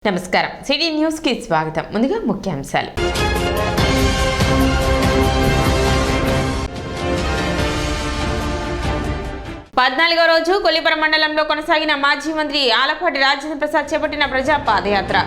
నమస్కారం city news కి స్వాగతం. ముందుగా ముఖ్యాంశాలు. పద్నాలుగో రోజు కొల్లిపురం మండలంలో కొనసాగిన మాజీ మంత్రి ఆలపాటి రాజేంద్ర ప్రసాద్ చేపట్టిన ప్రజా పాదయాత్ర.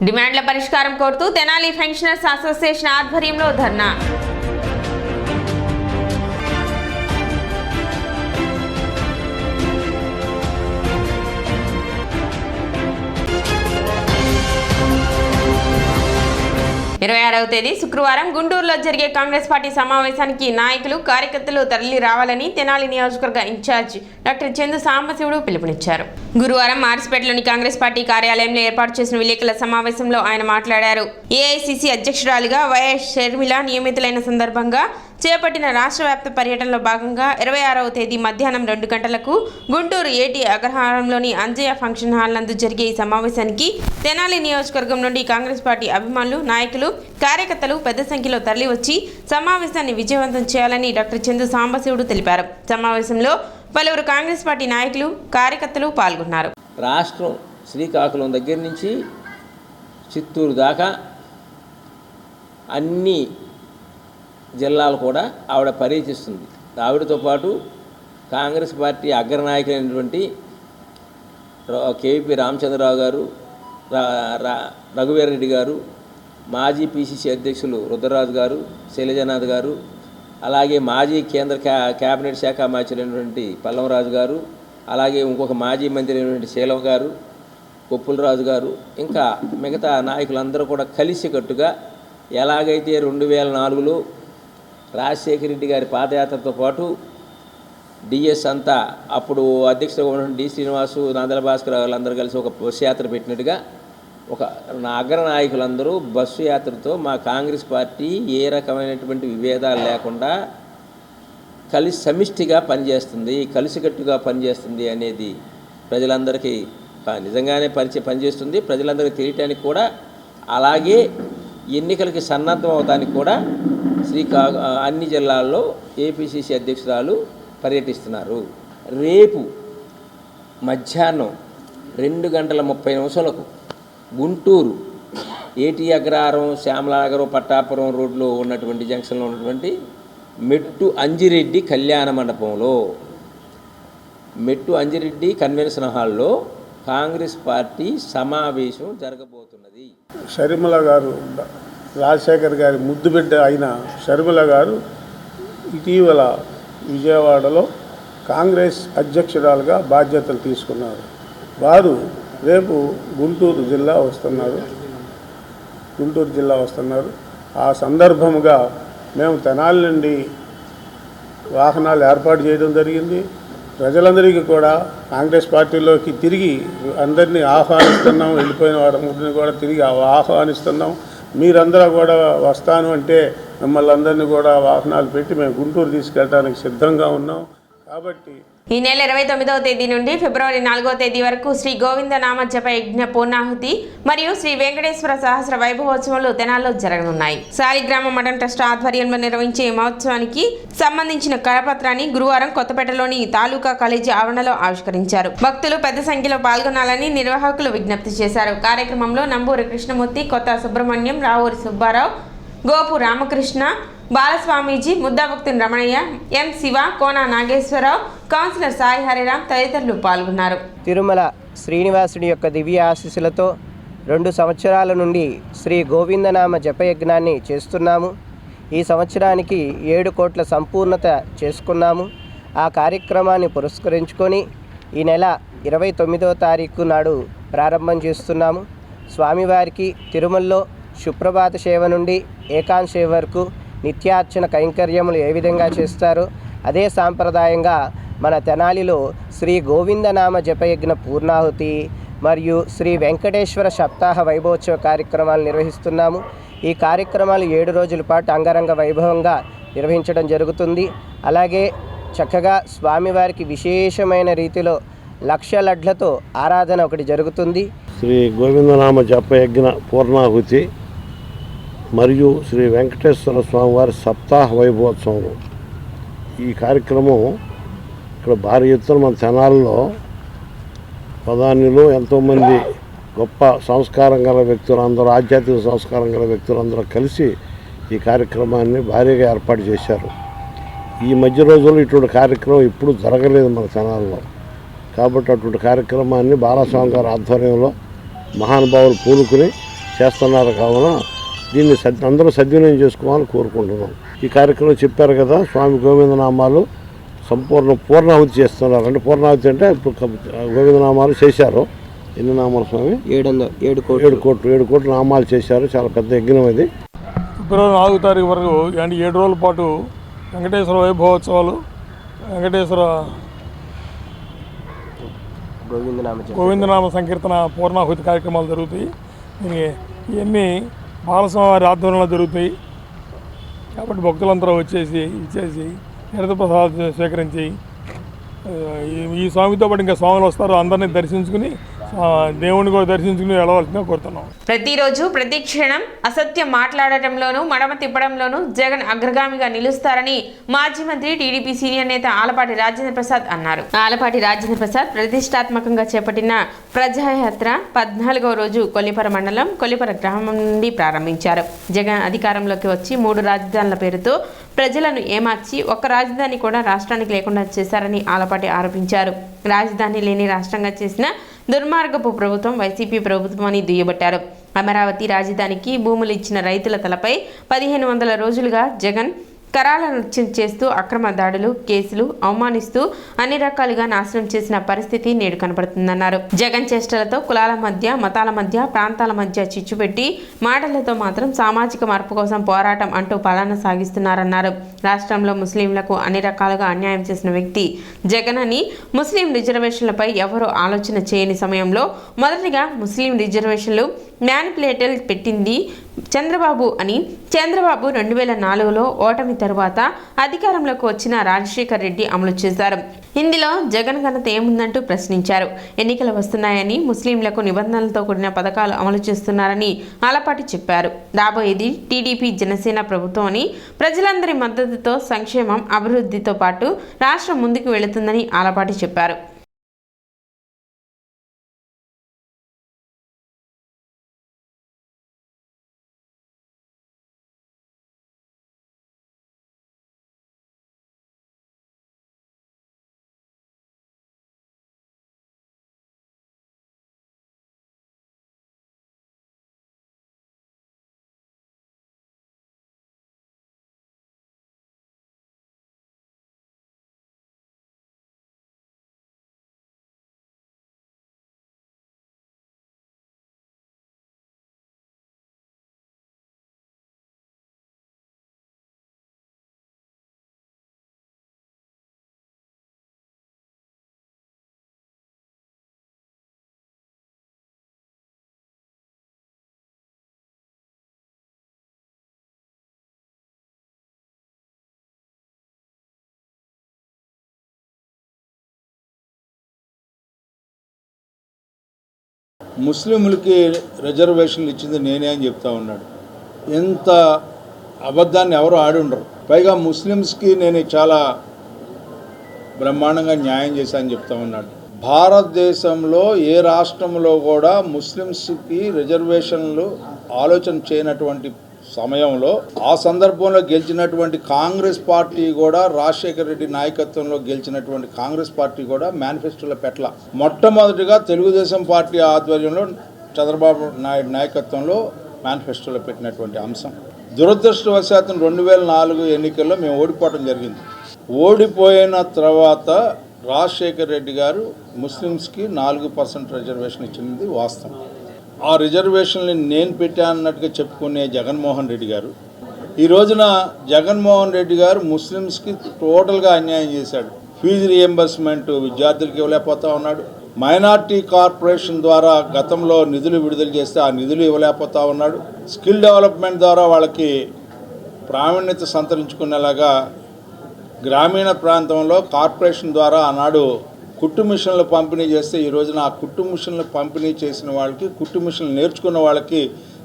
డిమాండ్ల పరిష్కారం కోరుతూ తెనాలి పెన్షనర్స్ అసోసియేషన్ ఆధ్వర్యంలో ధర్నా. ఇరవై 26వ తేదీ శుక్రవారం గుంటూరులో జరిగే కాంగ్రెస్ పార్టీ సమావేశానికి నాయకులు కార్యకర్తలు తరలి రావాలని తెనాలి నియోజకవర్గ ఇన్ఛార్జ్ డాక్టర్ చందు సాంబశివుడు పిలుపునిచ్చారు. గురువారం మార్చిపేటలోని కాంగ్రెస్ పార్టీ కార్యాలయంలో ఏర్పాటు చేసిన విలేకరుల సమావేశంలో ఆయన మాట్లాడారు. ఏఐసిసి అధ్యక్షురాలిగా వైఎస్ షర్మిల నియమితులైన సందర్భంగా చేపట్టిన రాష్ట్ర వ్యాప్త పర్యటనలో భాగంగా 26వ తేదీ మధ్యాహ్నం 2 గంటలకు గుంటూరు ఏటీ అగ్రహారంలోని అంజయ్య ఫంక్షన్ హాల్ నందు జరిగే ఈ సమావేశానికి తెనాలి నియోజకవర్గం నుండి కాంగ్రెస్ పార్టీ అభిమానులు, నాయకులు, కార్యకర్తలు పెద్ద సంఖ్యలో తరలివచ్చి సమావేశాన్ని విజయవంతం చేయాలని డాక్టర్ చందు సాంబశివుడు తెలిపారు. సమావేశంలో పలువురు కాంగ్రెస్ పార్టీ నాయకులు, కార్యకర్తలు పాల్గొన్నారు. రాష్ట్రం శ్రీకాకుళం దగ్గర నుంచి చిత్తూరు దాకా అన్ని జిల్లాలు కూడా ఆవిడ పర్యటిస్తుంది. ఆవిడతో పాటు కాంగ్రెస్ పార్టీ అగ్రనాయకులైనటువంటి కేవీపీ రామచంద్రరావు గారు, రఘువీరారెడ్డి గారు, మాజీ పిసిసి అధ్యక్షులు రుద్రరాజు గారు, శైలజనాథ్ గారు, అలాగే మాజీ కేంద్ర కేబినెట్ శాఖ మంత్రి పల్లవరాజు గారు, అలాగే ఇంకొక మాజీ మంత్రి అయినటువంటి శీలవ గారు, కొప్పులరాజు గారు, ఇంకా మిగతా నాయకులందరూ కూడా కలిసికట్టుగా ఎలాగైతే 2004లో రాజశేఖర రెడ్డి గారి పాదయాత్రతో పాటు డిఎస్ అంతా అప్పుడు అధ్యక్షుడిగా ఉన్నటువంటి డి శ్రీనివాసు, నాదల భాస్కర్ వాళ్ళందరూ కలిసి ఒక బస్సు యాత్ర పెట్టినట్టుగా ఒక అగ్ర నాయకులందరూ బస్సు యాత్రతో మా కాంగ్రెస్ పార్టీ ఏ రకమైనటువంటి విభేదాలు లేకుండా కలిసి సమిష్టిగా పనిచేస్తుంది, కలిసికట్టుగా పనిచేస్తుంది అనేది ప్రజలందరికీ నిజంగానే పనిచేస్తుంది. ప్రజలందరికీ తెలియటానికి కూడా, అలాగే ఎన్నికలకి సన్నద్ధం అవడానికి కూడా అన్ని జిల్లాల్లో ఏపీసీసీ అధ్యక్షురాలు పర్యటిస్తున్నారు. రేపు మధ్యాహ్నం 2:30 గుంటూరు ఏటీ అగ్రహారం, శ్యామలానగరం, పట్టాపురం రోడ్లో ఉన్నటువంటి జంక్షన్లో ఉన్నటువంటి మెట్టు అంజిరెడ్డి కళ్యాణ మండపంలో, మెట్టు అంజిరెడ్డి కన్వెన్షన్ హాల్లో కాంగ్రెస్ పార్టీ సమావేశం జరగబోతున్నది. షర్మిల గారు, రాజశేఖర్ గారి ముద్దుబిడ్డ అయిన షర్మిల గారు ఇటీవల విజయవాడలో కాంగ్రెస్ అధ్యక్షురాలుగా బాధ్యతలు తీసుకున్నారు. వారు రేపు గుంటూరు జిల్లా వస్తున్నారు. ఆ సందర్భముగా మేము తెనాలి నుండి వాహనాలు ఏర్పాటు చేయడం జరిగింది. ప్రజలందరికీ కూడా కాంగ్రెస్ పార్టీలోకి తిరిగి అందరినీ ఆహ్వానిస్తున్నాం. వెళ్ళిపోయిన వారందరినీ కూడా తిరిగి ఆహ్వానిస్తున్నాం. మీరందరూ కూడా వస్తాను అంటే మిమ్మల్ని అందరినీ కూడా వాహనాలు పెట్టి మేము గుంటూరు తీసుకెళ్ళడానికి సిద్ధంగా ఉన్నాం. కాబట్టి ఈ నెల 29వ తేదీ నుండి ఫిబ్రవరి 4వ తేదీ వరకు శ్రీ గోవింద నామ జప యజ్ఞ పూర్ణాహుతి మరియు శ్రీ వెంకటేశ్వర సహస్ర వైభవోత్సవాలు తెనాల్లో జరగనున్నాయి. శాలిగ్రామ మఠం ట్రస్ట్ ఆధ్వర్యంలో నిర్వహించే మహోత్సవానికి సంబంధించిన కరపత్రాన్ని గురువారం కొత్తపేటలోని తాలూకా కాలేజీ ఆవరణలో ఆవిష్కరించారు. భక్తులు పెద్ద సంఖ్యలో పాల్గొనాలని నిర్వాహకులు విజ్ఞప్తి చేశారు. కార్యక్రమంలో నంబూరి కృష్ణమూర్తి, కొత్త సుబ్రహ్మణ్యం, రావూరి సుబ్బారావు, గోపు రామకృష్ణ, బాలస్వామీజీ, ముద్దాభక్తుని రమణయ్య, ఎం శివ, కోన నాగేశ్వరరావు, కౌన్సిలర్ సాయి హరిరామ్ తదితరులు పాల్గొన్నారు. తిరుమల శ్రీనివాసుడి యొక్క దివ్య ఆశీస్సులతో 2 సంవత్సరాల నుండి శ్రీ గోవిందనామ జపయజ్ఞాన్ని చేస్తున్నాము. ఈ సంవత్సరానికి 7 కోట్ల సంపూర్ణత చేసుకున్నాము. ఆ కార్యక్రమాన్ని పురస్కరించుకొని ఈ నెల 29వ తారీఖు నాడు ప్రారంభం చేస్తున్నాము. స్వామివారికి తిరుమలలో సుప్రభాత సేవ నుండి ఏకాంత సేవ వరకు నిత్యార్చన కైంకర్యములు ఏ విధంగా చేస్తారో అదే సాంప్రదాయంగా మన తెనాలిలో శ్రీ గోవిందనామ జపయజ్ఞ పూర్ణాహుతి మరియు శ్రీ వెంకటేశ్వర సప్తాహ వైభవోత్సవ కార్యక్రమాలు నిర్వహిస్తున్నాము. ఈ కార్యక్రమాలు 7 రోజుల పాటు అంగరంగ వైభవంగా నిర్వహించడం జరుగుతుంది. అలాగే చక్కగా స్వామివారికి విశేషమైన రీతిలో లక్ష లడ్లతో ఆరాధన ఒకటి జరుగుతుంది. శ్రీ గోవిందనామ జపయజ్ఞ పూర్ణాహుతి మరియు శ్రీ వెంకటేశ్వర స్వామివారి సప్తాహ వైభవోత్సవం. ఈ కార్యక్రమం ఇక్కడ భారీ ఎత్తున మన తెనాలిలో ప్రధానులు ఎంతోమంది గొప్ప సంస్కారం గల వ్యక్తులు అందరూ ఆధ్యాత్మిక సంస్కారం గల వ్యక్తులందరూ కలిసి ఈ కార్యక్రమాన్ని భారీగా ఏర్పాటు చేశారు. ఈ మధ్య రోజుల్లో ఇటువంటి కార్యక్రమం ఇప్పుడు జరగలేదు మన తెనాలిలో. కాబట్టి అటువంటి కార్యక్రమాన్ని బాలస్వామి గారి ఆధ్వర్యంలో మహానుభావులు పూనుకుని చేస్తున్నారు. కావున దీన్ని అందరూ సద్వినియోగం చేసుకోవాలని కోరుకుంటున్నాం. ఈ కార్యక్రమం చెప్పారు కదా, స్వామి గోవిందనామాలు పూర్ణాహుతి చేస్తున్నారు. అంటే పూర్ణాహుతి అంటే ఇప్పుడు గోవిందనామాలు చేశారు. ఎన్ని నామాలు స్వామి? 7 కోట్లు నామాలు చేశారు. చాలా పెద్ద యజ్ఞం అది. ఫిబ్రవరి 4 తారీఖు వరకు అంటే 7 రోజుల పాటు వెంకటేశ్వర వైభవోత్సవాలు, వెంకటేశ్వర గోవిందనామ సంకీర్తన పూర్ణాహుతి కార్యక్రమాలు జరుగుతాయి. ఇవన్నీ బాలస్వామి వారి ఆధ్వర్యంలో జరుగుతాయి. కాబట్టి భక్తులందరూ ఇచ్చేసి తీర్థ ప్రసాదం స్వీకరించి ఈ స్వామితో పాటు ఇంకా స్వాములు వస్తారు. అందరినీ దర్శించుకుని దేవుని కూడా దర్శించుకుని వెళ్ళవలసిందిగా కోరుతున్నాం. ప్రతిరోజు ప్రతి క్షణం అసత్యం మాట్లాడటంలోనూ మడమ తిప్పడంలోనూ జగన్ అగ్రగామిగా నిలుస్తారని మాజీ మంత్రి టీడీపీ సీనియర్ నేత ఆలపాటి రాజేంద్ర ప్రసాద్ అన్నారు. ఆలపాటి రాజేంద్ర ప్రసాద్ ప్రతిష్టాత్మకంగా చేపట్టిన ప్రజాయాత్ర 14వ రోజు కొల్లిపర మండలం కొల్లిపర గ్రామం నుండి ప్రారంభించారు. జగన్ అధికారంలోకి వచ్చి 3 రాజధానుల పేరుతో ప్రజలను ఏమార్చి ఒక్క రాజధాని కూడా రాష్ట్రానికి లేకుండా చేశారని ఆలపాటి ఆరోపించారు. రాజధాని లేని రాష్ట్రంగా చేసిన దుర్మార్గపు ప్రభుత్వం వైసీపీ ప్రభుత్వం అని దుయ్యబట్టారు. అమరావతి రాజధానికి భూములు ఇచ్చిన రైతుల తలపై 1500 రోజులుగా జగన్ కరాల నృత్యం చేస్తూ అక్రమ దాడులు, కేసులు, అవమానిస్తూ అన్ని రకాలుగా నాశనం చేసిన పరిస్థితి నేడు కనపడుతుందన్నారు. జగన్ చేష్టలతో కులాల మధ్య, మతాల మధ్య, ప్రాంతాల మధ్య చిచ్చుపెట్టి మాటలతో మాత్రం సామాజిక మార్పు కోసం పోరాటం అంటూ పాలన సాగిస్తున్నారన్నారు. రాష్ట్రంలో ముస్లింలకు అన్ని రకాలుగా అన్యాయం చేసిన వ్యక్తి జగన్ అని, ముస్లిం రిజర్వేషన్లపై ఎవరూ ఆలోచన చేయని సమయంలో మొదటిగా ముస్లిం రిజర్వేషన్లు మ్యానిపులేటర్ పెట్టింది చంద్రబాబు అని, చంద్రబాబు 2004లో ఓటమి తరువాత అధికారంలోకి వచ్చిన రాజశేఖర్ రెడ్డి అమలు చేశారు. ఇందులో జగన్ ఘనత ఏముందంటూ ప్రశ్నించారు. ఎన్నికలు వస్తున్నాయని ముస్లింలకు నిబంధనలతో కూడిన పథకాలు అమలు చేస్తున్నారని ఆలపాటి చెప్పారు. రాబోయేది టీడీపీ జనసేన ప్రభుత్వం అని, ప్రజలందరి మద్దతుతో సంక్షేమం, అభివృద్ధితో పాటు రాష్ట్రం ముందుకు వెళుతుందని ఆలపాటి చెప్పారు. ముస్లింలకి రిజర్వేషన్లు ఇచ్చింది నేనే అని చెప్తా ఉన్నాడు. ఎంత అబద్ధాన్ని ఎవరు ఆడి ఉండరు. పైగా ముస్లిమ్స్కి నేను చాలా బ్రహ్మాండంగా న్యాయం చేశానని చెప్తా ఉన్నాడు. భారతదేశంలో ఏ రాష్ట్రంలో కూడా ముస్లిమ్స్కి రిజర్వేషన్లు ఆలోచన చేయనటువంటి సమయంలో ఆ సందర్భంలో గెలిచినటువంటి కాంగ్రెస్ పార్టీ కూడా, రాజశేఖర రెడ్డి నాయకత్వంలో గెలిచినటువంటి కాంగ్రెస్ పార్టీ కూడా మేనిఫెస్టోలో పెట్టల. మొట్టమొదటిగా తెలుగుదేశం పార్టీ ఆధ్వర్యంలో చంద్రబాబు నాయుడు నాయకత్వంలో మేనిఫెస్టోలో పెట్టినటువంటి అంశం. దురదృష్టవశాత్తు 2004 ఎన్నికల్లో మేము ఓడిపోవడం జరిగింది. ఓడిపోయిన తర్వాత రాజశేఖర రెడ్డి గారు ముస్లిమ్స్కి 4% రిజర్వేషన్ ఇచ్చింది వాస్తవం. ఆ రిజర్వేషన్ని నేను పెట్టానన్నట్టుగా చెప్పుకునే జగన్మోహన్ రెడ్డి గారు ఈ రోజున జగన్మోహన్ రెడ్డి గారు ముస్లిమ్స్కి టోటల్గా అన్యాయం చేశాడు. ఫీజు రియంబర్స్మెంట్ విద్యార్థులకి ఇవ్వలేకపోతా ఉన్నాడు. మైనార్టీ కార్పొరేషన్ ద్వారా గతంలో నిధులు విడుదల చేస్తే ఆ నిధులు ఇవ్వలేకపోతా ఉన్నాడు. స్కిల్ డెవలప్మెంట్ ద్వారా వాళ్ళకి ప్రావీణ్యత సంతరించుకునేలాగా గ్రామీణ ప్రాంతంలో కార్పొరేషన్ ద్వారా ఆనాడు కుట్టు మిషన్లు పంపిణీ చేస్తే ఈ రోజున ఆ కుట్టు మిషన్లు పంపిణీ చేసిన వాళ్ళకి, కుట్టు మిషన్లు నేర్చుకున్న వాళ్ళకి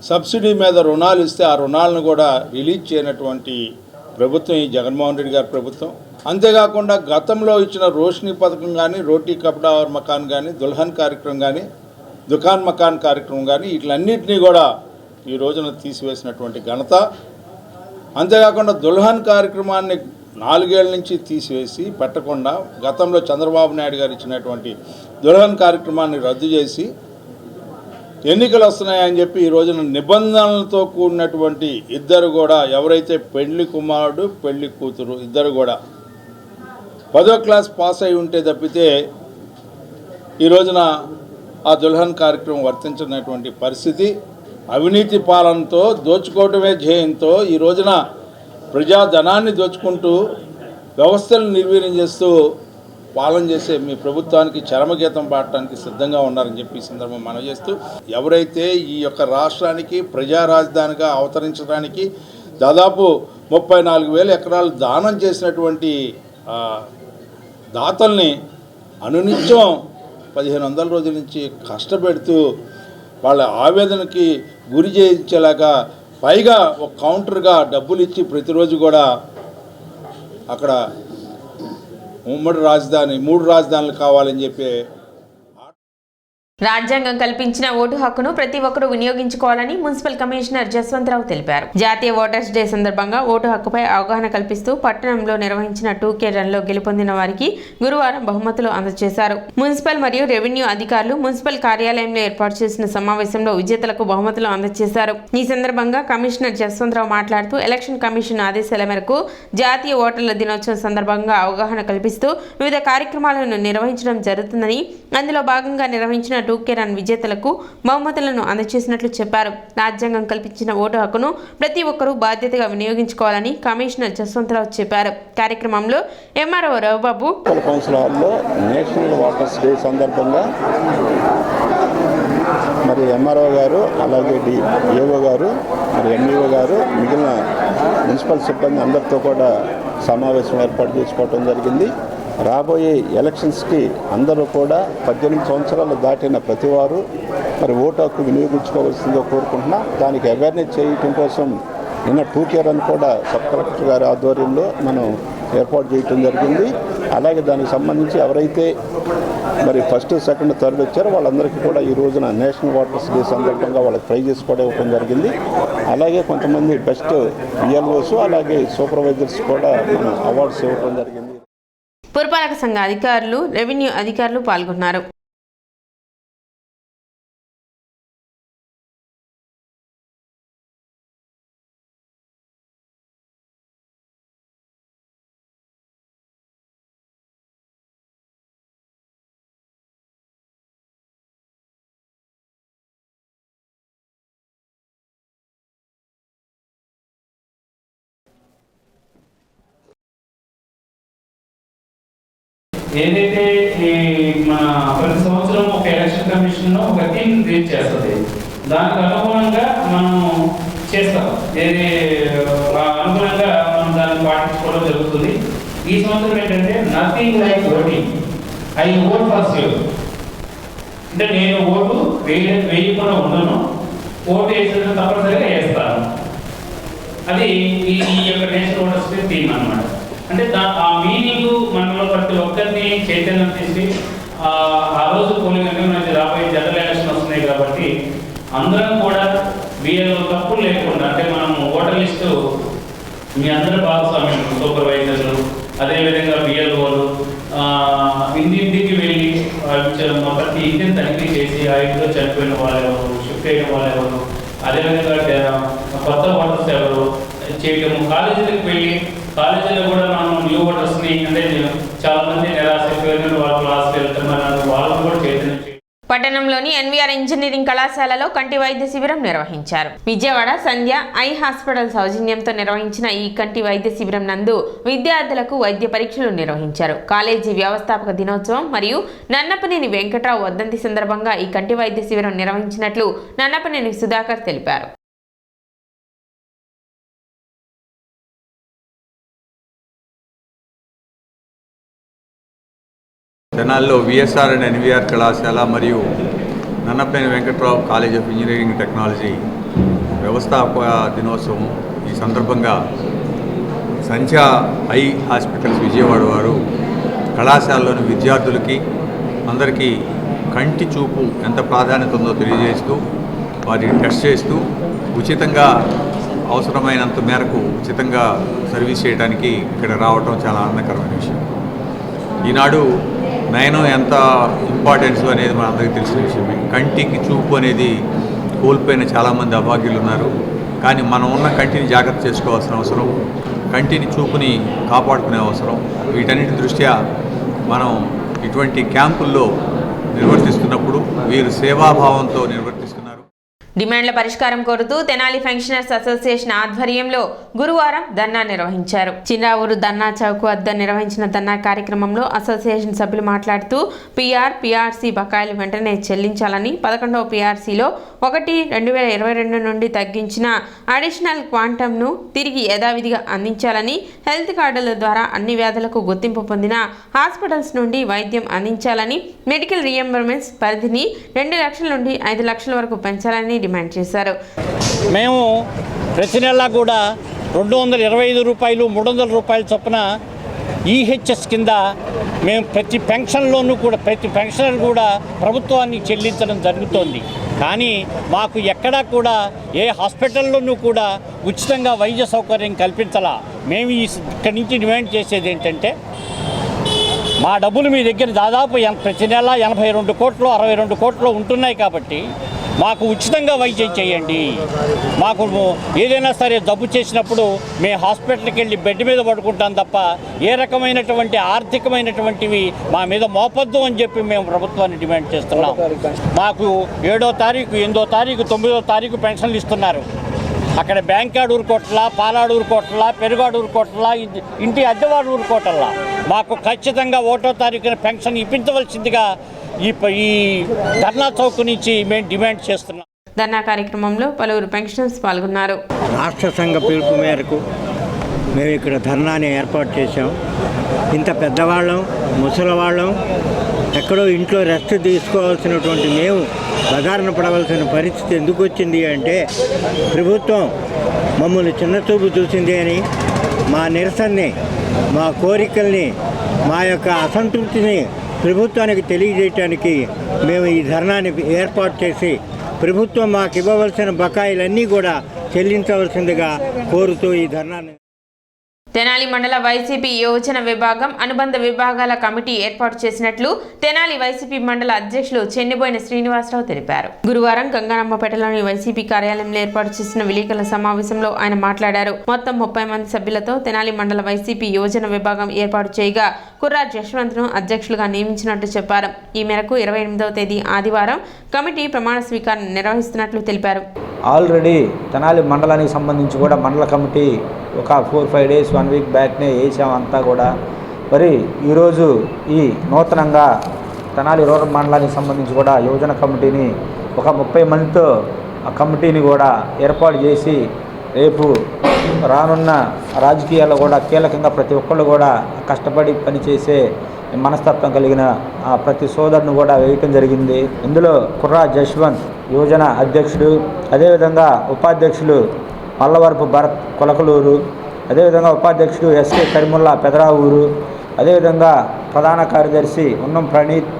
సబ్సిడీ మీద రుణాలు ఇస్తే ఆ రుణాలను కూడా రిలీజ్ చేయనటువంటి ప్రభుత్వం ఈ జగన్మోహన్ రెడ్డి గారి ప్రభుత్వం. అంతేకాకుండా గతంలో ఇచ్చిన రోషిని పథకం కానీ, రోటీ కపడా और మకాన్ కానీ, దుల్హన్ కార్యక్రమం కానీ, దుకాన్ మకాన్ కార్యక్రమం కానీ వీటిలన్నింటినీ కూడా ఈ రోజున తీసివేసినటువంటి ఘనత. అంతేకాకుండా దుల్హన్ కార్యక్రమాన్ని 4 ఏళ్ల నుంచి తీసివేసి పెట్టకుండా గతంలో చంద్రబాబు నాయుడు గారు ఇచ్చినటువంటి దుల్హన్ కార్యక్రమాన్ని రద్దు చేసి ఎన్నికలు వస్తున్నాయని చెప్పి ఈ రోజున నిబంధనలతో కూడినటువంటి ఇద్దరు కూడా ఎవరైతే పెళ్లి కుమారుడు పెళ్లి కూతురు ఇద్దరు కూడా 10వ క్లాస్ పాస్ అయి ఉంటే తప్పితే ఈ రోజున ఆ దుల్హన్ కార్యక్రమం వర్తించినటువంటి పరిస్థితి. అవినీతి పాలనతో దోచుకోవటమే ధ్యేయంతో ఈ రోజున ప్రజాధనాన్ని దోచుకుంటూ వ్యవస్థలను నిర్వీర్యం చేస్తూ పాలన చేసే మీ ప్రభుత్వానికి చరమగీతం పాడటానికి సిద్ధంగా ఉన్నారని చెప్పి ఈ సందర్భం మనవి చేస్తూ, ఎవరైతే ఈ యొక్క రాష్ట్రానికి ప్రజా రాజధానిగా అవతరించడానికి దాదాపు 34,000 ఎకరాలు దానం చేసినటువంటి దాతల్ని అనునిత్యం 1500 రోజుల నుంచి కష్టపెడుతూ వాళ్ళ ఆవేదనకి గురి చేయించేలాగా పైగా ఒక కౌంటర్గా డబ్బులు ఇచ్చి ప్రతిరోజు కూడా అక్కడ ఉమ్మడి రాజధాని 3 రాజధానులు కావాలని చెప్పి రాజ్యాంగం కల్పించిన ఓటు హక్కును ప్రతి ఒక్కరూ వినియోగించుకోవాలని మున్సిపల్ కమిషనర్ జస్వంతరావు తెలిపారు. జాతీయ ఓటర్స్ డే సందర్భంగా ఓటు హక్కుపై అవగాహన కల్పిస్తూ పట్టణంలో నిర్వహించిన 2K రన్లో గెలుపొందిన వారికి గురువారం బహుమతులు అందజేశారు. మున్సిపల్ మరియు రెవెన్యూ అధికారులు మున్సిపల్ కార్యాలయంలో ఏర్పాటు చేసిన సమావేశంలో విజేతలకు బహుమతులు అందజేశారు. ఈ సందర్భంగా కమిషనర్ జస్వంతరావు మాట్లాడుతూ ఎలక్షన్ కమిషన్ ఆదేశాల మేరకు జాతీయ ఓటర్ల దినోత్సవం సందర్భంగా అవగాహన కల్పిస్తూ వివిధ కార్యక్రమాలను నిర్వహించడం జరుగుతుందని, అందులో భాగంగా నిర్వహించిన 2K రన్ విజేతలకు బహుమతులను అందజేసినట్లు చెప్పారు. రాజ్యాంగం కల్పించిన ఓటు హక్కును ప్రతి ఒక్కరూ బాధ్యతగా వినియోగించుకోవాలని కమిషనర్ జస్వంతరావు చెప్పారు. కార్యక్రమంలో ఎంఆర్ఓ రవిబాబు కౌన్సిల్ హాల్లో నేషనల్ వాటర్స్ డే సందర్భంగా మరి ఎంఆర్ఓ గారు, అలాగే ఏఓ గారు, మరి ఎంఈఓ గారు, మిగిలిన మున్సిపల్ సిబ్బంది అందరితో కూడా సమావేశం ఏర్పాటు చేసుకోవడం జరిగింది. రాబోయే ఎలక్షన్స్కి అందరూ కూడా 18 సంవత్సరాలు దాటిన ప్రతివారు మరి ఓటు హక్కు వినియోగించుకోవాల్సిందిగా కోరుకుంటున్నా. దానికి అవేర్నెస్ చేయటం కోసం నిన్న 2K రన్ కూడా సబ్ కలెక్టర్ గారి ఆధ్వర్యంలో మనం ఏర్పాటు చేయటం జరిగింది. అలాగే దానికి సంబంధించి ఎవరైతే మరి ఫస్ట్, సెకండ్, థర్డ్ వచ్చారో వాళ్ళందరికీ కూడా ఈ రోజున నేషనల్ వాటర్స్ డే సందర్భంగా వాళ్ళకి ప్రైజెస్ కూడా ఇవ్వడం జరిగింది. అలాగే కొంతమంది బెస్ట్ విఎల్ఓస్, అలాగే సూపర్వైజర్స్ కూడా మనం అవార్డ్స్ ఇవ్వడం జరిగింది. పురపాలక సంఘ అధికారులు, రెవెన్యూ అధికారులు పాల్గొన్నారు. ఏదైతే మన ప్రతి సంవత్సరం ఒక ఎలక్షన్ కమిషన్ ఒక థీమ్ క్రియేట్ చేస్తుంది. దానికి అనుగుణంగా మనం చేస్తాం. ఏది అనుగుణంగా మనం దాన్ని పాటించుకోవడం జరుగుతుంది. ఈ సంవత్సరం ఏంటంటే nothing like voting, I vote for you. అంటే నేను ఓటు వేయకుండా ఉండను, ఓటు వేసిన తప్పనిసరిగా వేస్తాను. అది ఈ యొక్క నేషనల్ ఓటర్స్ డే థీమ్ అన్నమాట. అంటే ఆ మీనింగ్ మనలో ప్రతి ఒక్కరిని చైతన్యం చేసి ఆ రోజు పోలింగ్ అంటే మనకి రాబోయే జనరల్ ఎలక్షన్ వస్తున్నాయి కాబట్టి అందరం కూడా వీళ్ళ తప్పులు లేకుండా, అంటే మనం ఓటర్ లిస్టు మీ అందరూ భాగస్వామ్యం, సూపర్వైజర్లు, అదేవిధంగా బిఎల్ఓలు ఇంటింటికి వెళ్ళి ప్రతి ఇంటిని తనిఖీ చేసి ఆ ఇంట్లో చనిపోయిన వాళ్ళు ఎవరు, షిఫ్ట్ అయిన వాళ్ళు ఎవరు, అదేవిధంగా కొత్త ఓటర్స్ ఎవరు చేయటము, కాలేజీలకు వెళ్ళి కాలేజీలో కూడా మనం న్యూ ఓటర్స్ని, అంటే చాలా మంది నిరాశపోయిన వాళ్ళ క్లాస్కి వెళ్తున్నారు, వాళ్ళని కూడా చైతన్యం. పట్టణంలోని ఎన్వీఆర్ ఇంజనీరింగ్ కళాశాలలో కంటి వైద్య శిబిరం నిర్వహించారు. విజయవాడ సంధ్య ఐ హాస్పిటల్ సౌజన్యంతో నిర్వహించిన ఈ కంటి వైద్య శిబిరం నందు విద్యార్థులకు వైద్య పరీక్షలు నిర్వహించారు. కాలేజీ వ్యవస్థాపక దినోత్సవం మరియు నన్నపనేని వెంకట్రావు వర్ధంతి సందర్భంగా ఈ కంటి వైద్య శిబిరం నిర్వహించినట్లు నన్నపనేని సుధాకర్ తెలిపారు. తెనాలిలో విఎస్ఆర్ అండ్ ఎన్విఆర్ కళాశాల మరియు Nannapaneni Venkatrao college of engineering technology వ్యవస్థాపక దినోత్సవం ఈ సందర్భంగా సంధ్యా ఐ హాస్పిటల్స్ విజయవాడ వారు కళాశాలలోని విద్యార్థులకి అందరికీ కంటి చూపు ఎంత ప్రాధాన్యత ఉందో తెలియజేస్తూ వారిని టెస్ట్ చేస్తూ ఉచితంగా అవసరమైనంత మేరకు ఉచితంగా సర్వీస్ చేయడానికి ఇక్కడ రావటం చాలా ఆనందకరమైన విషయం. ఈనాడు నయనం ఎంత ఇంపార్టెన్స్ అనేది మన అందరికీ తెలిసిన విషయమే. కంటికి చూపు అనేది కోల్పోయిన చాలామంది అభాగ్యులు ఉన్నారు. కానీ మనం ఉన్న కంటిని జాగ్రత్త చేసుకోవాల్సిన అవసరం, కంటిని చూపుని కాపాడుకునే అవసరం. వీటన్నిటి దృష్ట్యా మనం ఇటువంటి క్యాంపుల్లో నిర్వర్తిస్తున్నప్పుడు వీరు సేవాభావంతో నిర్వర్తిస్తున్నారు. డిమాండ్ల పరిష్కారం కోరుతూ తెనాలి పెన్షనర్స్ అసోసియేషన్ ఆధ్వర్యంలో గురువారం ధర్నా నిర్వహించారు. చిన్నావూరు ధర్నా చౌక్ వద్ద నిర్వహించిన ధర్నా కార్యక్రమంలో అసోసియేషన్ సభ్యులు మాట్లాడుతూ పీఆర్సీ బకాయిలు వెంటనే చెల్లించాలని, 11వ పీఆర్సీలో 1/2022 నుండి తగ్గించిన అడిషనల్ క్వాంటమ్ను తిరిగి యథావిధిగా అందించాలని, హెల్త్ కార్డుల ద్వారా అన్ని వ్యాధులకు గుర్తింపు పొందిన హాస్పిటల్స్ నుండి వైద్యం అందించాలని, మెడికల్ రీఎంబర్స్మెంట్స్ పరిధిని 2 లక్షల నుండి 5 లక్షల వరకు పెంచాలని డిమాండ్ చేశారు. మేము ప్రతి నెలా కూడా 225 రూపాయలు 300 రూపాయల చొప్పున ఈహెచ్ఎస్ కింద మేము ప్రతి పెన్షన్లోనూ కూడా ప్రతి పెన్షనర్ కూడా ప్రభుత్వానికి చెల్లించడం జరుగుతోంది. కానీ మాకు ఎక్కడా కూడా ఏ హాస్పిటల్లోనూ కూడా ఉచితంగా వైద్య సౌకర్యం కల్పించాలా. మేము ఇక్కడి నుంచి డిమాండ్ చేసేది ఏంటంటే, మా డబ్బులు మీ దగ్గర దాదాపు ప్రతి నెల 82 కోట్లు 62 కోట్లు ఉంటున్నాయి కాబట్టి మాకు ఉచితంగా వైద్యం చేయండి. మాకు ఏదైనా సరే జబ్బు చేసినప్పుడు మేము హాస్పిటల్కి వెళ్ళి బెడ్ మీద పడుకుంటాం తప్ప ఏ రకమైనటువంటి ఆర్థికమైనటువంటివి మా మీద మోపొద్దు అని చెప్పి మేము ప్రభుత్వాన్ని డిమాండ్ చేస్తున్నాం. మాకు 7వ తారీఖు 8వ తారీఖు 9వ తారీఖు పెన్షన్లు ఇస్తున్నారు. అక్కడ బ్యాంకాడు ఊరుకోట్లా, పాలాడు ఊరుకోట్లా, పెరుగాడు ఊరుకోట్లా, ఇంటి అద్దెవాడు ఊరుకోటల్లా. మాకు ఖచ్చితంగా 1వ తారీఖున పెన్షన్ ఇప్పించవలసిందిగా ఈ ధర్నా చౌక్ నుంచి మేము డిమాండ్ చేస్తున్నాం. ధర్నా కార్యక్రమంలో పలువురు పెన్షనర్స్ పాల్గొన్నారు. రాష్ట్ర సంఘ పిలుపు మేరకు మేము ఇక్కడ ధర్నాని ఏర్పాటు చేశాం. ఇంత పెద్దవాళ్ళం, ముసలివాళ్ళం, ఎక్కడో ఇంట్లో రెస్ట్ తీసుకోవాల్సినటువంటి మేము బజారున పడవలసిన పరిస్థితి ఎందుకు వచ్చింది అంటే, ప్రభుత్వం మమ్మల్ని చిన్నచూపు చూసింది అని మా నిరసనని, మా కోరికల్ని, మా యొక్క అసంతృప్తిని ప్రభుత్వానికి తెలియజేయటానికి మేము ఈ ధర్నాని ఏర్పాటు చేసి ప్రభుత్వం మాకు ఇవ్వవలసిన బకాయిలన్నీ కూడా చెల్లించవలసిందిగా కోరుతూ ఈ ధర్నాన్ని. తెనాలి మండల వైసీపీ యోజన విభాగం అనుబంధ విభాగాల కమిటీ ఏర్పాటు చేసినట్లు తెనాలి వైసీపీ మండల అధ్యక్షులు చెన్నిబోయిన శ్రీనివాసరావు తెలిపారు. గురువారం గంగానమ్మపేటలోని వైసీపీ కార్యాలయంలో ఏర్పాటు చేసిన విలేకరుల సమావేశంలో ఆయన మాట్లాడారు. మొత్తం 30 మంది సభ్యులతో తెనాలి మండల వైసీపీ యోజన విభాగం ఏర్పాటు చేయగా కుర్రా జశ్వంత్ను అధ్యక్షులుగా నియమించినట్టు చెప్పారు. ఈ మేరకు 28వ తేదీ ఆదివారం కమిటీ ప్రమాణ స్వీకారం నిర్వహిస్తున్నట్లు తెలిపారు. ఆల్రెడీ తెనాలి మండలానికి సంబంధించి కూడా మండల కమిటీ ఒక 4-5 డేస్ 1 వీక్ బ్యాక్నే వేసాం అంతా కూడా. మరి ఈరోజు ఈ నూతనంగా తెనాలి రూరల్ మండలానికి సంబంధించి కూడా యోజన కమిటీని ఒక 30 మందితో ఆ కమిటీని కూడా ఏర్పాటు చేసి రేపు రానున్న రాజకీయాల్లో కూడా కీలకంగా ప్రతి ఒక్కళ్ళు కూడా కష్టపడి పనిచేసే మనస్తత్వం కలిగిన ప్రతి సోదరుని కూడా వేయటం జరిగింది. ఇందులో కుర్రా జశ్వంత్ యోజన అధ్యక్షుడు, అదేవిధంగా ఉపాధ్యక్షులు పల్లవరపు భరత్ కొలకలూరు, అదేవిధంగా ఉపాధ్యక్షుడు ఎస్కే కరిముల్లా పెదరావూరు, అదేవిధంగా ప్రధాన కార్యదర్శి ఉన్నం ప్రణీత్,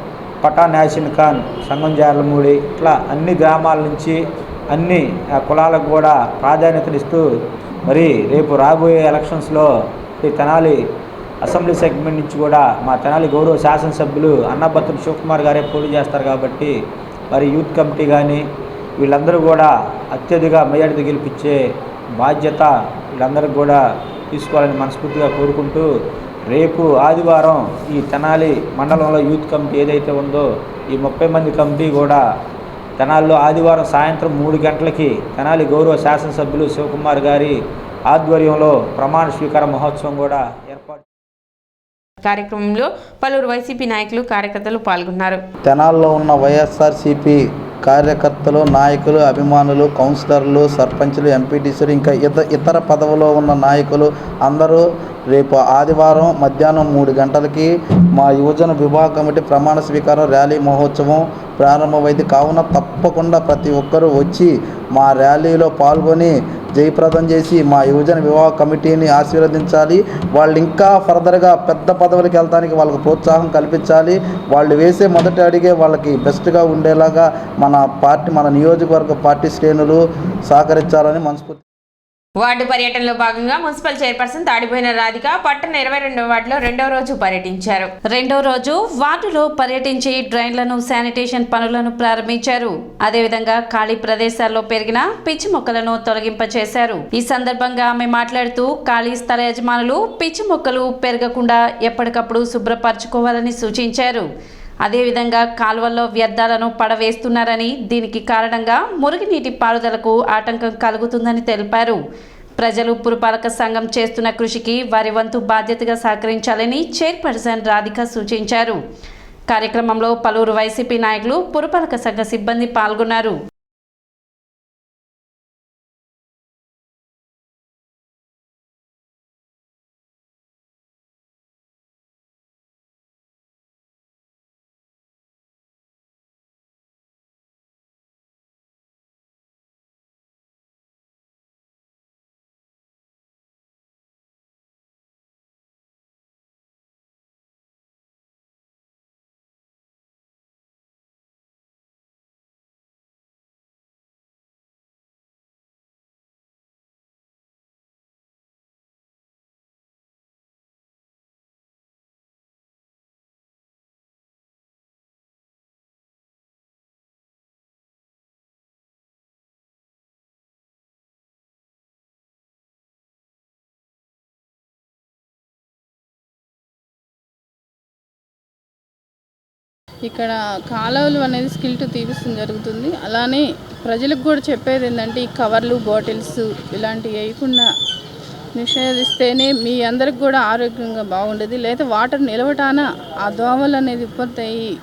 పఠాన్ యాసిన్ ఖాన్ సంగం జార్లమూడి, ఇట్లా అన్ని గ్రామాల నుంచి అన్ని కులాలకు కూడా ప్రాధాన్యతనిస్తూ మరి రేపు రాబోయే ఎలక్షన్స్లో ఈ తెనాలి అసెంబ్లీ సెగ్మెంట్ నుంచి కూడా మా తెనాలి గౌరవ శాసనసభ్యులు అన్నబత్తుల శివకుమార్ గారే పోటీ చేస్తారు కాబట్టి మరి యూత్ కమిటీ కానీ వీళ్ళందరూ కూడా అత్యధిక మెజారిటీ గెలిపించే బాధ్యత వీళ్ళందరికీ కూడా తీసుకోవాలని మనస్ఫూర్తిగా కోరుకుంటూ రేపు ఆదివారం ఈ తెనాలి మండలంలో యూత్ కమిటీ ఏదైతే ఉందో ఈ 30 మంది కమిటీ కూడా తెనాలిలో ఆదివారం సాయంత్రం 3 గంటలకి తెనాలి గౌరవ శాసనసభ్యులు శివకుమార్ గారి ఆధ్వర్యంలో ప్రమాణ స్వీకార మహోత్సవం కూడా ఏర్పాటు. కార్యక్రమంలో పలువురు వైసీపీ నాయకులు కార్యకర్తలు పాల్గొన్నారు. తెనాలిలో ఉన్న వైఎస్ఆర్సీపీ కార్యకర్తలు, నాయకులు, అభిమానులు, కౌన్సిలర్లు, సర్పంచులు, ఎంపీటీసీలు, ఇంకా ఇతర పదవిలో ఉన్న నాయకులు అందరూ రేపు ఆదివారం మధ్యాహ్నం 3 గంటలకి మా యువజన విభాగ కమిటీ ప్రమాణ స్వీకారం ర్యాలీ మహోత్సవం ప్రారంభమైంది. కావున తప్పకుండా ప్రతి ఒక్కరూ వచ్చి మా ర్యాలీలో పాల్గొని జయప్రదం చేసి మా యువజన విభాగ కమిటీని ఆశీర్వదించాలి. వాళ్ళు ఇంకా ఫర్దర్గా పెద్ద పదవులకు వెళ్ళడానికి వాళ్ళకు ప్రోత్సాహం కల్పించాలి. వాళ్ళు వేసే మొదటి అడిగే వాళ్ళకి బెస్ట్గా ఉండేలాగా మన నియోజకవర్గ పార్టీ శ్రేణులు సహకరించాలని మనస్ఫూర్తి. వార్డు పర్యటనలో భాగంగా మున్సిపల్ చైర్పర్సన్ తాడిపోయిన రాధిక పట్టణ 22వ వార్డులో రెండవ రోజు పర్యటించారు. రెండో రోజు వార్డులో పర్యటించి డ్రైన్లను, శానిటేషన్ పనులను ప్రారంభించారు. అదేవిధంగా ఖాళీ ప్రదేశాల్లో పెరిగిన పిచ్చి మొక్కలను తొలగింపచేశారు. ఈ సందర్భంగా ఆమె మాట్లాడుతూ ఖాళీ స్థల యజమానులు పిచ్చి మొక్కలు పెరగకుండా ఎప్పటికప్పుడు శుభ్రపరచుకోవాలని సూచించారు. అదేవిధంగా కాలువల్లో వ్యర్థాలను పడవేస్తున్నారని, దీనికి కారణంగా మురుగునీటి పారుదలకు ఆటంకం కలుగుతుందని తెలిపారు. ప్రజలు పురపాలక సంఘం చేస్తున్న కృషికి వారి వంతు బాధ్యతగా సహకరించాలని చైర్పర్సన్ రాధిక సూచించారు. కార్యక్రమంలో పలువురు వైసీపీ నాయకులు, పురపాలక సంఘ సిబ్బంది పాల్గొన్నారు. ఇక్కడ కాలువలు అనేది స్కిల్ట్ తీపిస్తుంది జరుగుతుంది. అలానే ప్రజలకు కూడా చెప్పేది ఏంటంటే ఈ కవర్లు, బాటిల్స్ ఇలాంటివి వేయకుండా నిషేధిస్తేనే మీ అందరికి కూడా ఆరోగ్యంగా బాగుండేది. లేదా వాటర్ నిలవటాన ఆ దోమలు అనేది ఉత్పత్తి అయ్యి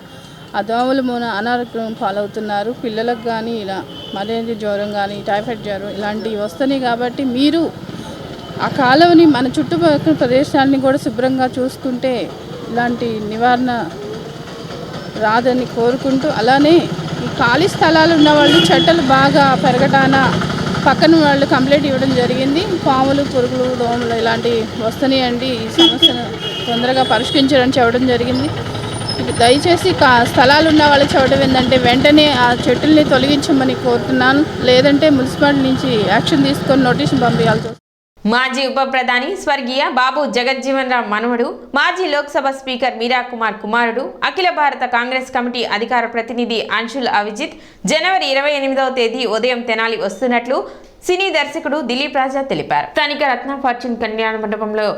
ఆ దోమల మూల అనారోగ్యం పాలవుతున్నారు. పిల్లలకు కానీ ఇలా మలేరియా జ్వరం కానీ, టైఫాయిడ్ జ్వరం ఇలాంటివి వస్తున్నాయి. కాబట్టి మీరు ఆ కాలువని, మన చుట్టుపక్కల ప్రదేశాలని కూడా శుభ్రంగా చూసుకుంటే ఇలాంటి నివారణ రాదని కోరుకుంటూ, అలానే ఈ ఖాళీ స్థలాలు ఉన్న వాళ్ళు చెట్టలు బాగా పెరగటాన పక్కన వాళ్ళు కంప్లైంట్ ఇవ్వడం జరిగింది. పాములు, పురుగులు, దోమలు ఇలాంటివి వస్తున్నాయండి, ఈ సమస్యను తొందరగా పరిష్కరించాలని చెప్పడం జరిగింది. దయచేసి స్థలాలు ఉన్న వాళ్ళు చెప్పడం ఏంటంటే వెంటనే ఆ చెట్టుల్ని తొలగించమని కోరుతున్నాను. లేదంటే మున్సిపాలిటీ నుంచి యాక్షన్ తీసుకొని నోటీసులు పంపించాల్సి వస్తుంది. మాజీ ఉప ప్రధాని స్వర్గీయ బాబు జగజ్జీవన్ రామ్ మనవడు, మాజీ లోక్సభ స్పీకర్ మీరా కుమార్ కుమారుడు, అఖిల భారత కాంగ్రెస్ కమిటీ అధికార ప్రతినిధి అంశుల్ అవిజిత్ జనవరి 28వ తేదీ ఉదయం తెనాలి వస్తున్నట్లు సినీ దర్శకుడు దిలీప్ రాజా తెలిపారు. స్థానిక రత్న ఫార్చ్యూన్ కళ్యాణ మండపంలో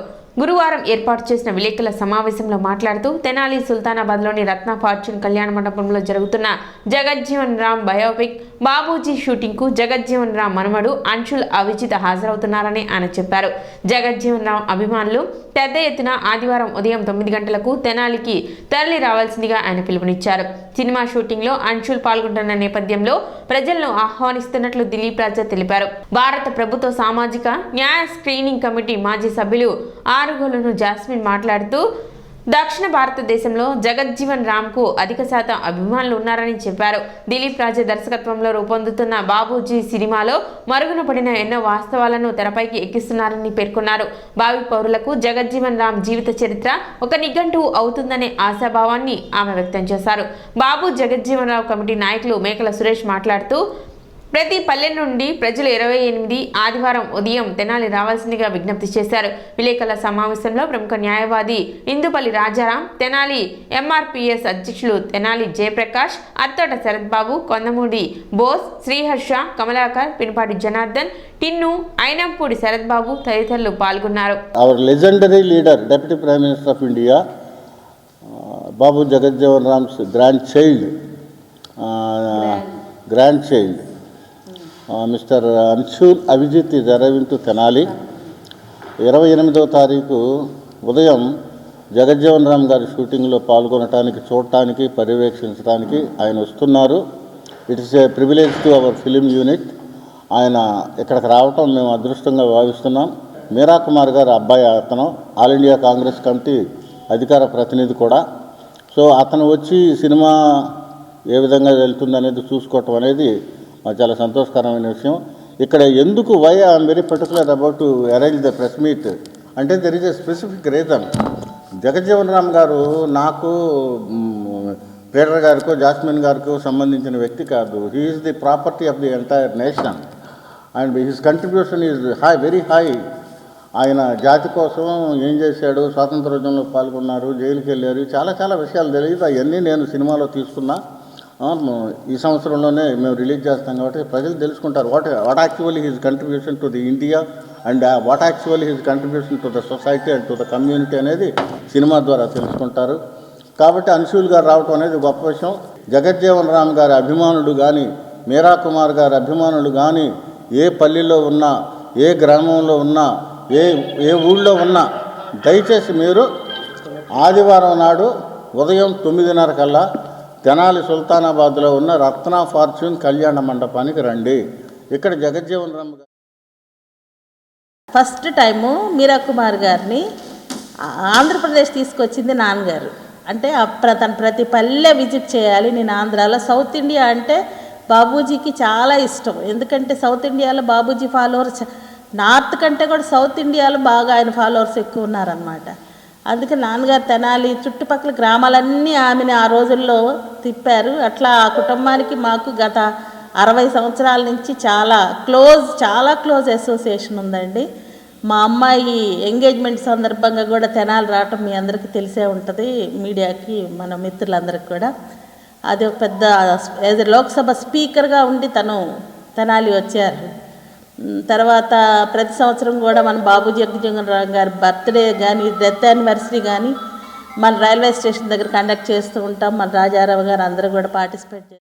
గురువారం ఏర్పాటు చేసిన విలేకరుల సమావేశంలో మాట్లాడుతూ తెనాలి సుల్తానాబాద్లోని రత్న ఫార్చ్యూన్ కళ్యాణ మండపంలో జరుగుతున్న జగజ్జీవన్ రామ్ బయోపిక్ బాబూజీ షూటింగ్కు జగజ్జీవన్ రామ్ మనవడు అంశుల్ అవిజిత్ హాజరవుతున్నారని ఆయన చెప్పారు. జగజ్జీవన్ రామ్ అభిమానులు పెద్ద ఎత్తున ఆదివారం ఉదయం 9 గంటలకు తెనాలికి తరలి రావాల్సిందిగా ఆయన పిలుపునిచ్చారు. సినిమా షూటింగ్లో అంశుల్ పాల్గొంటున్న నేపథ్యంలో ప్రజలను ఆహ్వానిస్తున్నట్లు దిలీప్ రాజా తెలిపారు. భారత ప్రభుత్వ సామాజిక న్యాయ స్క్రీనింగ్ కమిటీ మాజీ సభ్యులు ఆరుగోలను జాస్మిన్ మాట్లాడుతూ దక్షిణ భారతదేశంలో జగజ్జీవన్ రామ్కు అధిక శాతం అభిమానులు ఉన్నారని చెప్పారు. దిలీప్ రాజా దర్శకత్వంలో రూపొందుతున్న బాబూజీ సినిమాలో మరుగున పడిన ఎన్నో వాస్తవాలను తెరపైకి ఎక్కిస్తున్నారని పేర్కొన్నారు. భావి పౌరులకు జగజ్జీవన్ రామ్ జీవిత చరిత్ర ఒక నిఘంటువు అవుతుందనే ఆశాభావాన్ని ఆమె వ్యక్తం చేశారు. బాబు జగజ్జీవన్ రామ్ కమిటీ నాయకులు మేకల సురేష్ మాట్లాడుతూ ప్రతి పల్లె నుండి ప్రజలు 28 ఆదివారం ఉదయం తెనాలి రావాల్సిందిగా విజ్ఞప్తి చేశారు. విలేకరుల సమావేశంలో ప్రముఖ న్యాయవాది ఇందుపల్లి రాజారాం, తెనాలి ఎంఆర్పిఎస్ అధ్యక్షులు తెనాలి జయప్రకాష్, అత్తోట శరత్ బాబు, కొందమూడి బోస్, శ్రీహర్ష, కమలాకర్, పినపాటి జనార్దన్, టిన్ను, అయినంపూడి శరత్ బాబు తదితరులు పాల్గొన్నారు. Our legendary leader deputy prime minister of India Babu Jagjivan Ram's grand child mister Anshul Avijit is arriving to Tenali. 28వ తారీఖు ఉదయం జగజ్జీవన్ రామ్ గారి షూటింగ్లో పాల్గొనటానికి, చూడటానికి, పర్యవేక్షించడానికి ఆయన వస్తున్నారు. It is a privilege to our film unit. ఆయన ఇక్కడికి రావటం మేము అదృష్టంగా భావిస్తున్నాం. మీరా కుమార్ గారు అబ్బాయి అతను ఆల్ ఇండియా కాంగ్రెస్ కమిటీ అధికార ప్రతినిధి కూడా. సో అతను వచ్చి సినిమా ఏ విధంగా వెళ్తుందనేది చూసుకోవటం అనేది చాలా సంతోషకరమైన విషయం. ఇక్కడ ఎందుకు why I'm very particular about to arrange the press meet అంటే there is a specific reason. Jagjivan Ram గారు నాకు పీటర్ గారికో జాస్మిన్ గారికో సంబంధించిన వ్యక్తి కాదు. He is the property of the entire nation and his contribution is high, very high. ఆయన జాతి కోసం ఏం చేశాడు, స్వాతంత్రోద్యమంలో పాల్గొన్నారు, జైలుకి వెళ్ళారు, చాలా చాలా విషయాలు తెలియదు. అవన్నీ నేను సినిమాలో తీసుకున్నా. ఈ సంవత్సరంలోనే మేము రిలీజ్ చేస్తాం కాబట్టి ప్రజలు తెలుసుకుంటారు what actually his contribution to the India and what actually his contribution to the society and to the community అనేది సినిమా ద్వారా తెలుసుకుంటారు. కాబట్టి అన్షుల్ గారు రావటం అనేది గొప్ప విషయం. జగజ్జీవన్ రామ్ గారి అభిమానులు కానీ, మీరా కుమార్ గారి అభిమానులు కానీ ఏ పల్లెల్లో ఉన్నా, ఏ గ్రామంలో ఉన్నా, ఏ ఊళ్ళో ఉన్నా దయచేసి మీరు ఆదివారం నాడు ఉదయం 9:30 కల్లా తెనాలి సుల్తానాబాద్లో ఉన్న రత్న ఫార్చ్యూన్ కళ్యాణ మండపానికి రండి. ఇక్కడ జగజ్జీవన్ రామ్ గారు ఫస్ట్ టైము మీరా కుమార్ గారిని ఆంధ్రప్రదేశ్ తీసుకొచ్చింది నాన్నగారు. అంటే తను ప్రతి పల్లె విజిట్ చేయాలి. నేను ఆంధ్రాలో సౌత్ ఇండియా అంటే బాబూజీకి చాలా ఇష్టం. ఎందుకంటే సౌత్ ఇండియాలో బాబూజీ ఫాలోవర్స్ నార్త్ కంటే కూడా సౌత్ ఇండియాలో బాగా ఆయన ఫాలోవర్స్ ఎక్కువ ఉన్నారనమాట. అందుకే నాన్నగారు తెనాలి చుట్టుపక్కల గ్రామాలన్నీ ఆమెను ఆ రోజుల్లో తిప్పారు. అట్లా ఆ కుటుంబానికి మాకు గత 60 సంవత్సరాల నుంచి చాలా క్లోజ్ అసోసియేషన్ ఉందండి. మా అమ్మాయి ఎంగేజ్మెంట్ సందర్భంగా కూడా తెనాలి రావటం మీ అందరికీ తెలిసే ఉంటుంది, మీడియాకి మన మిత్రులందరికీ కూడా. అది ఒక పెద్ద లోక్సభ స్పీకర్గా ఉండి తను తెనాలి వచ్చారు. తర్వాత ప్రతి సంవత్సరం కూడా మన బాబూజీ జగజ్జీవన్ రామ్ గారి బర్త్డే కానీ, డెత్ యానివర్సరీ కానీ మన రైల్వే స్టేషన్ దగ్గర కండక్ట్ చేస్తూ ఉంటాం. మన రాజారావు గారు అందరూ కూడా పార్టిసిపేట్ చేస్తారు.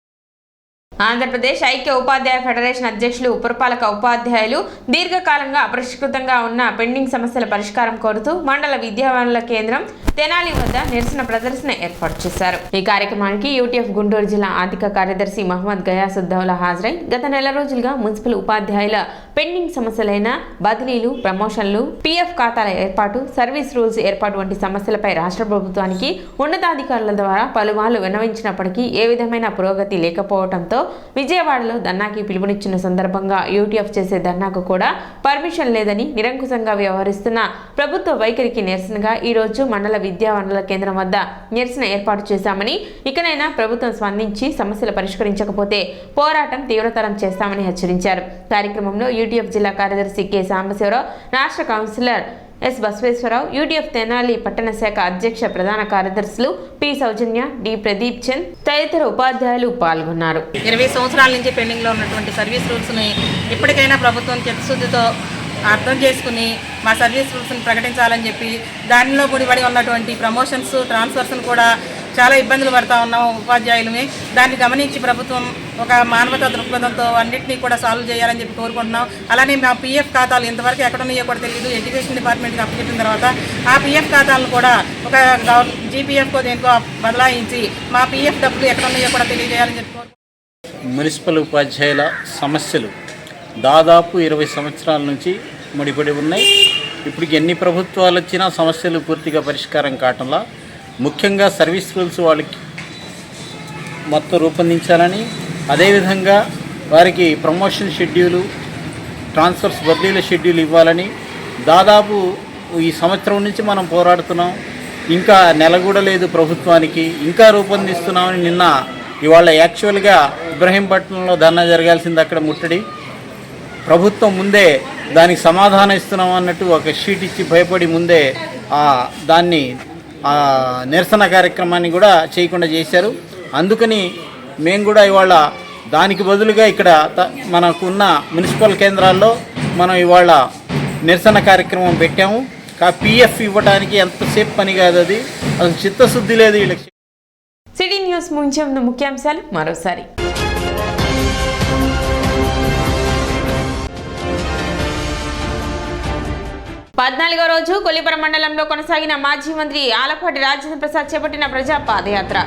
ఆంధ్రప్రదేశ్ ఐక్య ఉపాధ్యాయ ఫెడరేషన్ అధ్యక్షులు, పురపాలక ఉపాధ్యాయులు దీర్ఘకాలంగా అపరిష్కృతంగా ఉన్న పెండింగ్ సమస్యల పరిష్కారం కోరుతూ మండల విద్యావనరుల కేంద్రం తెనాలి వద్ద నిరసన ప్రదర్శన ఏర్పాటు చేశారు. ఈ కార్యక్రమానికి యూటీఎఫ్ గుంటూరు జిల్లా ఆర్థిక కార్యదర్శి మహమ్మద్ గయాసుద్దౌలా హాజరై గత నెల రోజులుగా మున్సిపల్ ఉపాధ్యాయుల పెండింగ్ సమస్యలైన బదిలీలు, ప్రమోషన్లు, పీఎఫ్ ఖాతాల ఏర్పాటు, సర్వీస్ రూల్స్ ఏర్పాటు వంటి సమస్యలపై రాష్ట్ర ప్రభుత్వానికి ఉన్నతాధికారుల ద్వారా పలుమార్లు విన్నవించినప్పటికీ ఏ విధమైన పురోగతి లేకపోవడంతో విజయవాడలో ధర్నాకి పిలుపునిచ్చిన సందర్భంగా యూటీఎఫ్ చేసే ధర్నాకు కూడా పర్మిషన్ లేదని నిరంకుశంగా వ్యవహరిస్తున్న ప్రభుత్వ వైఖరికి నిరసనగా ఈ రోజు మండల విద్యా వనరుల కేంద్రం వద్ద నిరసన ఏర్పాటు చేశామని, ఇకనైనా ప్రభుత్వం స్పందించి సమస్యలు పరిష్కరించకపోతే పోరాటం తీవ్రతరం చేస్తామని హెచ్చరించారు. కార్యక్రమంలో యూటీఎఫ్ జిల్లా కార్యదర్శి కె సాంబశివరావు, రాష్ట్ర councillor S Basaveswararao, UTF Tenali పట్టణ శాఖ అధ్యక్ష ప్రధాన కార్యదర్శులు పి సౌజన్య, డి ప్రదీప్ చంద్ తదితర ఉపాధ్యాయులు పాల్గొన్నారు. 20 సంవత్సరాల నుంచి పెండింగ్లో ఉన్నటువంటి సర్వీస్ రూల్స్ని ఇప్పటికైనా ప్రభుత్వం చిత్తశుద్ధితో అర్థం చేసుకుని మా సర్వీస్ రూల్స్ని ప్రకటించాలని చెప్పి, దానిలో ముడిపడి ఉన్నటువంటి ప్రమోషన్స్, ట్రాన్స్ఫర్స్ని కూడా చాలా ఇబ్బందులు పడుతూ ఉన్నాం ఉపాధ్యాయులమే. దాన్ని గమనించి ప్రభుత్వం ఒక మానవతా దృక్పథంతో అన్నింటినీ కూడా సాల్వ్ చేయాలని చెప్పి కోరుకుంటున్నాం. అలానే మా పీఎఫ్ ఖాతాలు ఇంతవరకు ఎక్కడ ఉన్నాయో కూడా తెలియదు. ఎడ్యుకేషన్ డిపార్ట్మెంట్కి అప్పచెప్పిన తర్వాత ఆ పీఎఫ్ ఖాతాలను కూడా ఒక జీపీఎఫ్కో దేనికో బదలాయించి మా పీఎఫ్ డబ్బులు ఎక్కడ ఉన్నాయో కూడా తెలియజేయాలని చెప్పి మున్సిపల్ ఉపాధ్యాయుల సమస్యలు దాదాపు 20 సంవత్సరాల నుంచి ముడిపడి ఉన్నాయి. ఇప్పటికి ఎన్ని ప్రభుత్వాలు వచ్చినా సమస్యలు పూర్తిగా పరిష్కారం కావటంలా, ముఖ్యంగా సర్వీస్ రూల్స్ వాళ్ళకి మొత్తం రూపొందించాలని, అదేవిధంగా వారికి ప్రమోషన్ షెడ్యూలు, ట్రాన్స్ఫర్స్ బదిలీల షెడ్యూల్ ఇవ్వాలని దాదాపు ఈ సంవత్సరం నుంచి మనం పోరాడుతున్నాం. ఇంకా నెల కూడా లేదు ప్రభుత్వానికి, ఇంకా రూపొందిస్తున్నామని ఇవాళ యాక్చువల్గా ఇబ్రహీంపట్నంలో ధర్నా జరగాల్సింది అక్కడ ముట్టడి. ప్రభుత్వం ముందే దానికి సమాధానం ఇస్తున్నాం అన్నట్టు ఒక షీట్ ఇచ్చి భయపడి ముందే దాన్ని నిరసన కార్యక్రమాన్ని కూడా చేయకుండా చేశారు. అందుకని మేము కూడా ఇవాళ దానికి బదులుగా ఇక్కడ మనకున్న మున్సిపల్ కేంద్రాల్లో మనం ఇవాళ నిరసన కార్యక్రమం పెట్టాము. పీఎఫ్ ఇవ్వడానికి ఎంతసేపు పని కాదు, అది అసలు చిత్తశుద్ధి లేదు వీళ్ళకి. సిటీ న్యూస్ ముఖ్యాంశాలు మరోసారి. 14వ రోజు కొల్లిపురం మండలంలో కొనసాగిన మాజీ మంత్రి ఆలపాటి రాజేంద్ర ప్రసాద్ చేపట్టిన ప్రజా పాదయాత్ర.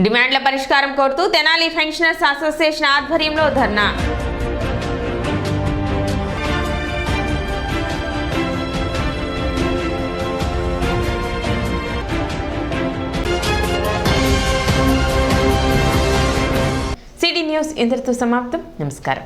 డిమాండ్ల పరిష్కారం కోరుతూ తెనాలి పెన్షనర్స్ అసోసియేషన్ ఆధ్వర్యంలో ధర్నా. సిటీ న్యూస్ ఇంతటితో సమాప్తం. నమస్కారం.